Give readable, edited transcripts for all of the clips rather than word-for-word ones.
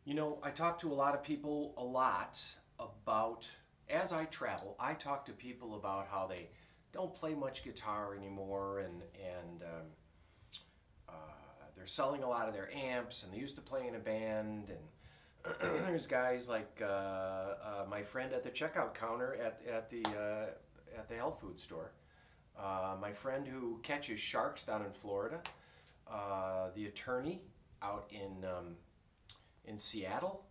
You know, I talk to a lot of people a lot about, as I travel, I talk to people about how they don't play much guitar anymore and uh, they're selling a lot of their amps and they used to play in a band. And there's guys like my friend at the checkout counter at the health food store. My friend who catches sharks down in Florida. The attorney out in Seattle,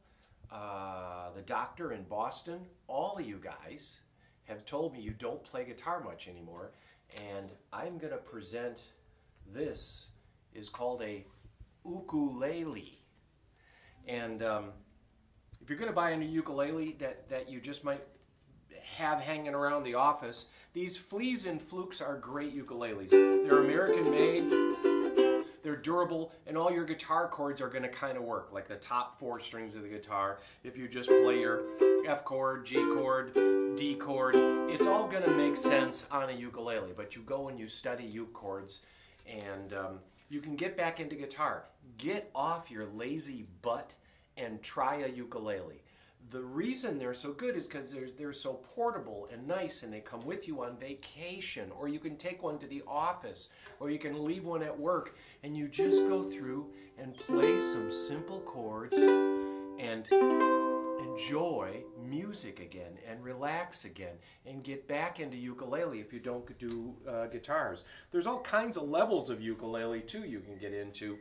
the doctor in Boston. All of you guys have told me you don't play guitar much anymore, and I'm going to present this. Is called a ukulele. And if you're going to buy a new ukulele that you just might have hanging around the office, these Fleas and Flukes are great ukuleles. They're American made, they're durable, and all your guitar chords are going to kind of work, like the top 4 strings of the guitar. If you just play your F chord, G chord, D chord, it's all going to make sense on a ukulele. But you go and you study uke chords, and you can get back into guitar. Get off your lazy butt and try a ukulele. The reason they're so good is because they're so portable and nice, and they come with you on vacation, or you can take one to the office, or you can leave one at work, and you just go through and play some simple chords and enjoy music again and relax again and get back into ukulele if you don't do guitars. There's all kinds of levels of ukulele too you can get into.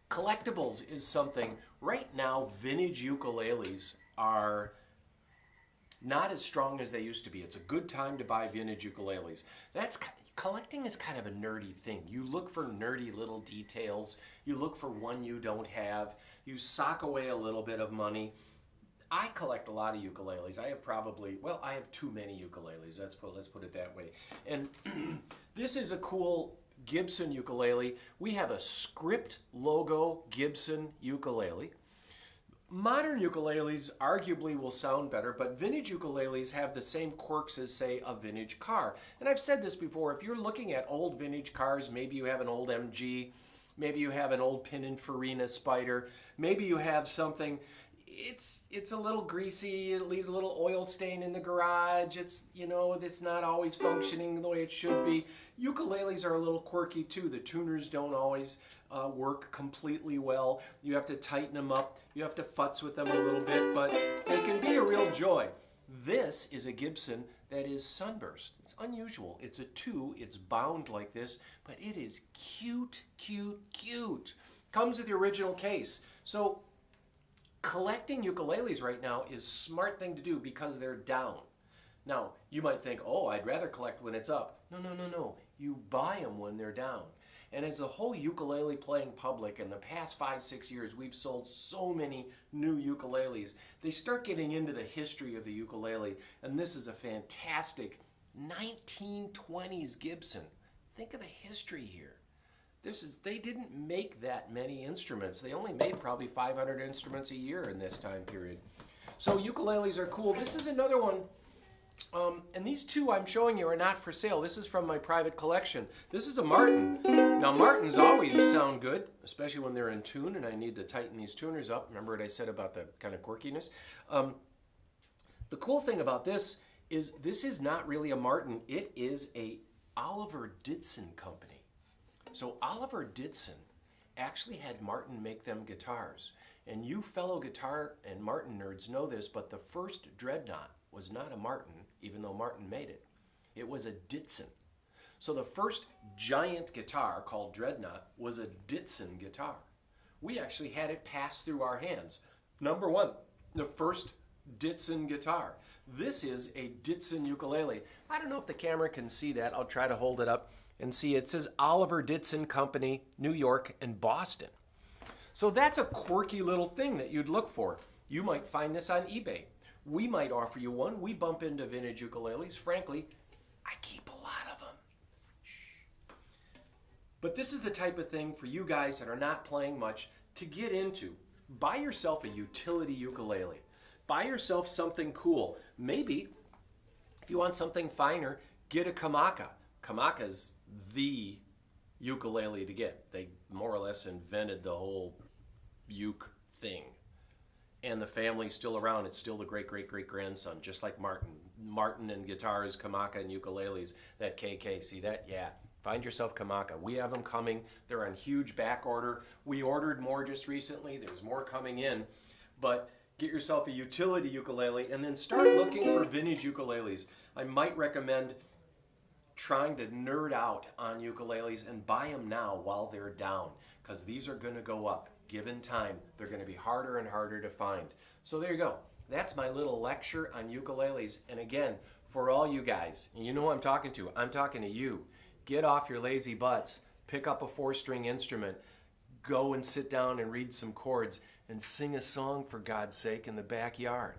Collectibles is something. Right now, vintage ukuleles are not as strong as they used to be. It's a good time to buy vintage ukuleles. Collecting is kind of a nerdy thing. You look for nerdy little details. You look for one you don't have. You sock away a little bit of money. I collect a lot of ukuleles. I have too many ukuleles. Let's put it that way. And this is a cool Gibson ukulele. We have a script logo Gibson ukulele. Modern ukuleles arguably will sound better, but vintage ukuleles have the same quirks as, say, a vintage car. And I've said this before, if you're looking at old vintage cars, maybe you have an old MG, maybe you have an old Pininfarina Spider, maybe you have something, it's a little greasy, it leaves a little oil stain in the garage, it's not always functioning the way it should be. Ukuleles are a little quirky too. The tuners don't always work completely well. You have to tighten them up. You have to futz with them a little bit, but they can be a real joy. This is a Gibson that is sunburst. It's unusual. It's a 2. It's bound like this, but it is cute, cute, cute. Comes with the original case. So collecting ukuleles right now is a smart thing to do because they're down. Now, you might think, oh, I'd rather collect when it's up. No. You buy them when they're down. And as the whole ukulele playing public, in the past 5-6 years, we've sold so many new ukuleles. They start getting into the history of the ukulele, and this is a fantastic 1920s Gibson. Think of the history here. They didn't make that many instruments. They only made probably 500 instruments a year in this time period. So ukuleles are cool. This is another one. And these 2 I'm showing you are not for sale. This is from my private collection. This is a Martin. Now Martins always sound good, especially when they're in tune, and I need to tighten these tuners up. Remember what I said about the kind of quirkiness? The cool thing about this is not really a Martin. It is a Oliver Ditson company. So Oliver Ditson actually had Martin make them guitars. And you fellow guitar and Martin nerds know this, but the first Dreadnought was not a Martin, even though Martin made it. It was a Ditson. So the first giant guitar called Dreadnought was a Ditson guitar. We actually had it pass through our hands. Number 1, the first Ditson guitar. This is a Ditson ukulele. I don't know if the camera can see that. I'll try to hold it up and see. It says Oliver Ditson Company, New York and Boston. So that's a quirky little thing that you'd look for. You might find this on eBay. We might offer you one. We bump into vintage ukuleles. Frankly, I keep a lot of them. But this is the type of thing for you guys that are not playing much to get into. Buy yourself a utility ukulele. Buy yourself something cool. Maybe, if you want something finer, get a Kamaka. Kamaka's the ukulele to get. They more or less invented the whole uke thing. And the family's still around. It's still the great-great-great-grandson, just like Martin. Martin and guitars, Kamaka and ukuleles, that KK. See that? Yeah. Find yourself Kamaka. We have them coming. They're on huge back order. We ordered more just recently. There's more coming in. But get yourself a utility ukulele and then start looking for vintage ukuleles. I might recommend trying to nerd out on ukuleles and buy them now while they're down, because these are going to go up. Given time, they're going to be harder and harder to find. So there you go. That's my little lecture on ukuleles. And again, for all you guys, and you know who I'm talking to. I'm talking to you. Get off your lazy butts. Pick up a 4-string instrument. Go and sit down and read some chords and sing a song, for God's sake, in the backyard.